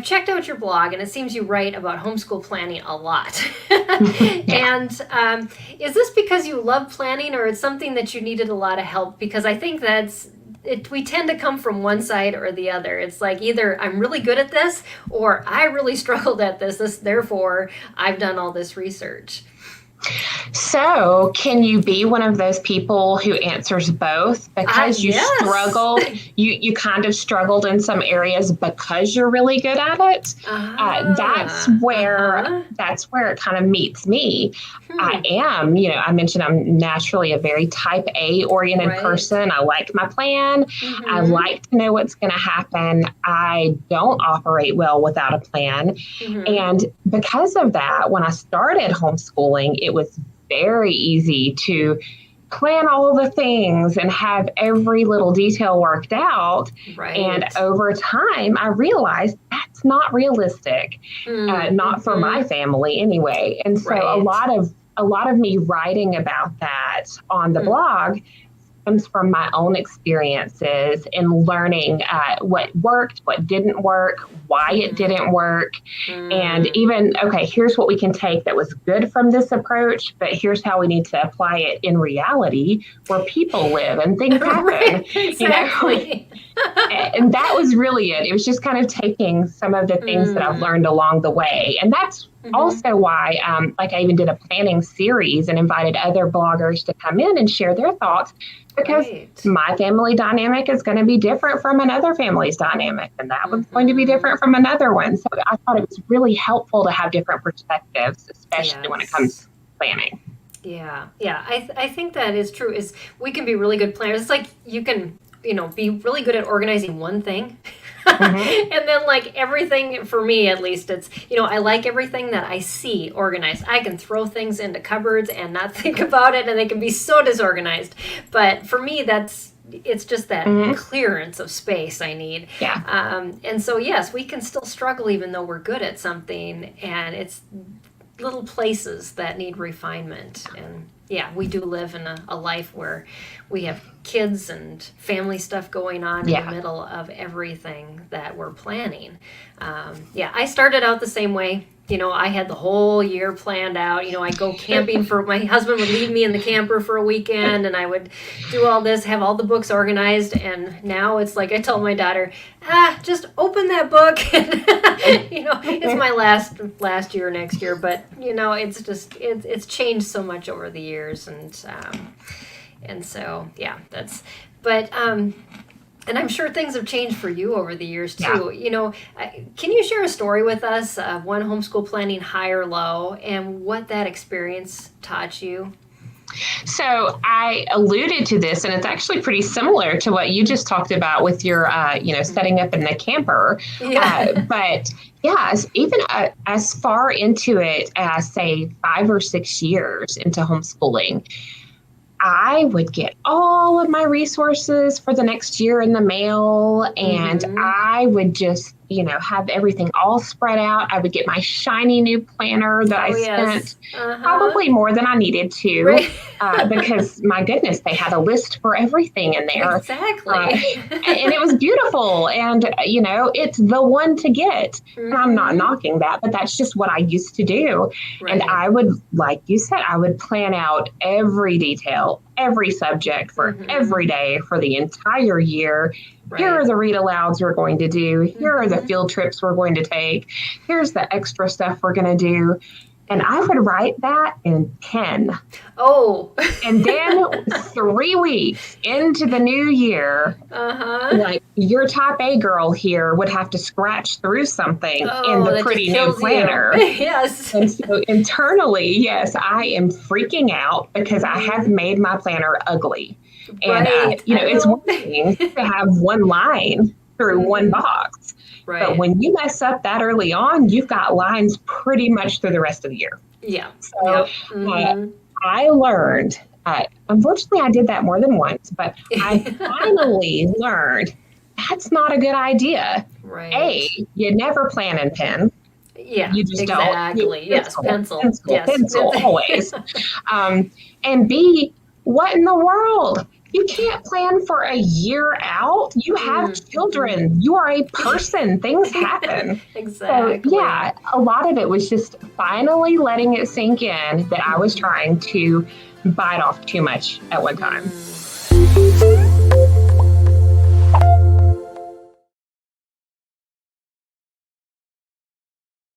I've checked out your blog, and it seems you write about homeschool planning a lot. And is this because you love planning, or it's something that you needed a lot of help? Because I think we tend to come from one side or the other. It's like either I'm really good at this, or I really struggled at this, therefore I've done all this research. So can you be one of those people who answers both because you yes. struggled, you kind of struggled in some areas because you're really good at it? That's where it kind of meets me. I am, I mentioned I'm naturally a very type A oriented person. I like my plan. I like to know what's going to happen. I don't operate well without a plan. And because of that, when I started homeschooling, it was very easy to plan all the things and have every little detail worked out. And over time, I realized that's not realistic, not for my family anyway. And so a lot of me writing about that on the blog comes from my own experiences and learning what worked, what didn't work, why it didn't work. And even, okay, here's what we can take that was good from this approach, but here's how we need to apply it in reality where people live and things happen. Exactly. And that was really it. It was just kind of taking some of the things that I've learned along the way. And that's also why, I even did a planning series and invited other bloggers to come in and share their thoughts, because my family dynamic is going to be different from another family's dynamic, and that was going to be different from another one. So I thought it was really helpful to have different perspectives, especially when it comes to planning. Yeah. I think that is true. Is we can be really good planners. It's like you can, be really good at organizing one thing. And then everything, for me at least, it's, I like everything that I see organized. I can throw things into cupboards and not think about it, and they can be so disorganized. But for me, it's just that clearance of space I need. And so, yes, we can still struggle even though we're good at something, and it's little places that need refinement. And we do live in a life where we have kids and family stuff going on in the middle of everything that we're planning. I started out the same way. I had the whole year planned out. I'd go camping my husband would leave me in the camper for a weekend, and I would do all this, have all the books organized. And now it's like I tell my daughter, just open that book. It's my last year, next year, but it's just it's changed so much over the years, and so and I'm sure things have changed for you over the years too. Can you share a story with us of one homeschool planning high or low, and what that experience taught you? So I alluded to this, and it's actually pretty similar to what you just talked about with your, setting up in the camper. But even as far into it as, say, 5 or 6 years into homeschooling, I would get all of my resources for the next year in the mail, and I would just, have everything all spread out. I would get my shiny new planner that I spent probably more than I needed to, because my goodness, they had a list for everything in there. Exactly. And it was beautiful. And, it's the one to get. And I'm not knocking that, but that's just what I used to do. And I would, like you said, I would plan out every detail, every subject for every day for the entire year. Here are the read alouds we're going to do. Here are the field trips we're going to take. Here's the extra stuff we're going to do. And I would write that in pen. Oh. And then 3 weeks into the new year, your type A girl here would have to scratch through something in the pretty new planner. Yes. And so internally, I am freaking out because I have made my planner ugly. And, it's one thing to have one line through one box. But when you mess up that early on, you've got lines pretty much through the rest of the year. So I learned, unfortunately, I did that more than once, but I finally learned that's not a good idea. You never plan in pen. You just exactly. don't. Pencil, pencil, always. And B, what in the world? You can't plan for a year out. You have children. You are a person. Things happen. Exactly. So, yeah, a lot of it was just finally letting it sink in that I was trying to bite off too much at one time.